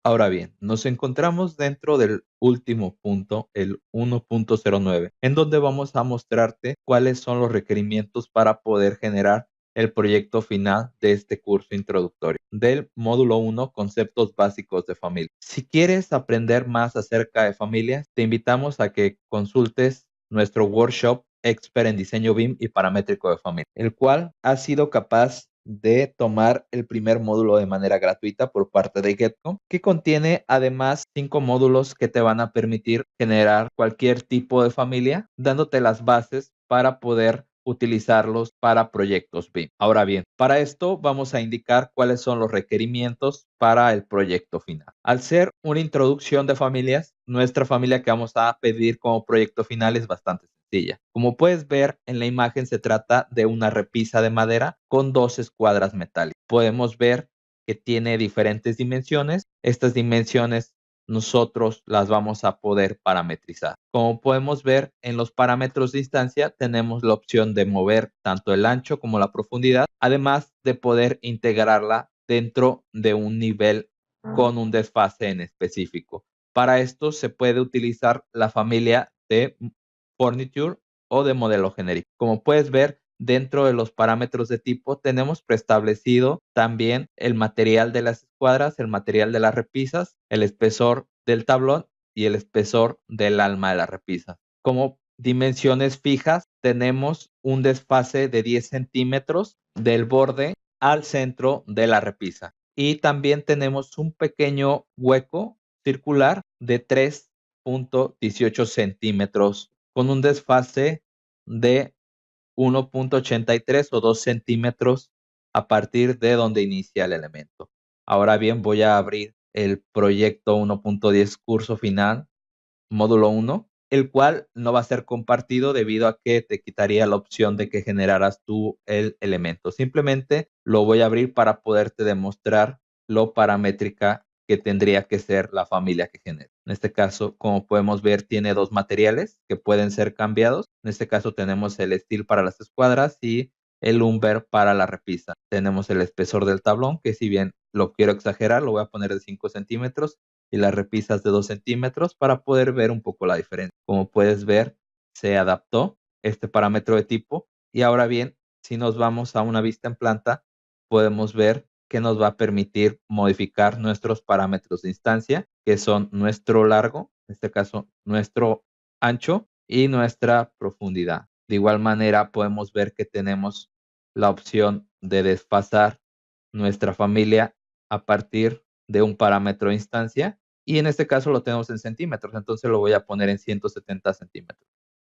Ahora bien, nos encontramos dentro del último punto, el 1.09, en donde vamos a mostrarte cuáles son los requerimientos para poder generar el proyecto final de este curso introductorio del módulo 1, conceptos básicos de familia. Si quieres aprender más acerca de familias, te invitamos a que consultes nuestro workshop Expert en Diseño BIM y Paramétrico de Familia, el cual ha sido capaz de tomar el primer módulo de manera gratuita por parte de Getcom, que contiene además 5 módulos que te van a permitir generar cualquier tipo de familia, dándote las bases para poder utilizarlos para proyectos BIM. Ahora bien, para esto vamos a indicar cuáles son los requerimientos para el proyecto final. Al ser una introducción de familias, nuestra familia que vamos a pedir como proyecto final es bastante sencilla. Como puedes ver en la imagen, se trata de una repisa de madera con 2 escuadras metálicas. Podemos ver que tiene diferentes dimensiones. Estas dimensiones nosotros las vamos a poder parametrizar. Como podemos ver en los parámetros de instancia, tenemos la opción de mover tanto el ancho como la profundidad, además de poder integrarla dentro de un nivel con un desfase en específico. Para esto se puede utilizar la familia de Furniture o de modelo genérico. Como puedes ver, dentro de los parámetros de tipo tenemos preestablecido también el material de las escuadras, el material de las repisas, el espesor del tablón y el espesor del alma de la repisa. Como dimensiones fijas tenemos un desfase de 10 centímetros del borde al centro de la repisa. Y también tenemos un pequeño hueco circular de 3.18 centímetros con un desfase de 1.83 o 2 centímetros a partir de donde inicia el elemento. Ahora bien, voy a abrir el proyecto 1.10 curso final, módulo 1, el cual no va a ser compartido debido a que te quitaría la opción de que generaras tú el elemento. Simplemente lo voy a abrir para poderte demostrar lo paramétrica que tendría que ser la familia que genera. En este caso, como podemos ver, tiene 2 materiales que pueden ser cambiados. En este caso tenemos el steel para las escuadras y el lumber para la repisa. Tenemos el espesor del tablón, que si bien lo quiero exagerar, lo voy a poner de 5 centímetros y las repisas de 2 centímetros para poder ver un poco la diferencia. Como puedes ver, se adaptó este parámetro de tipo y ahora bien, si nos vamos a una vista en planta, podemos ver que nos va a permitir modificar nuestros parámetros de instancia, que son nuestro largo, en este caso nuestro ancho y nuestra profundidad. De igual manera, podemos ver que tenemos la opción de desfasar nuestra familia a partir de un parámetro de instancia y en este caso lo tenemos en centímetros, entonces lo voy a poner en 170 centímetros.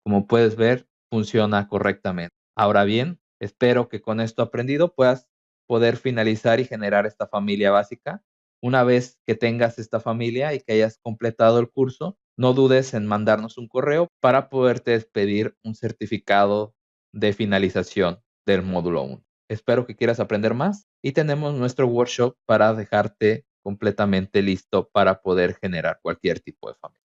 Como puedes ver, funciona correctamente. Ahora bien, espero que con esto aprendido puedas poder finalizar y generar esta familia básica. Una vez que tengas esta familia y que hayas completado el curso, no dudes en mandarnos un correo para poderte despedir un certificado de finalización del módulo 1. Espero que quieras aprender más y tenemos nuestro workshop para dejarte completamente listo para poder generar cualquier tipo de familia.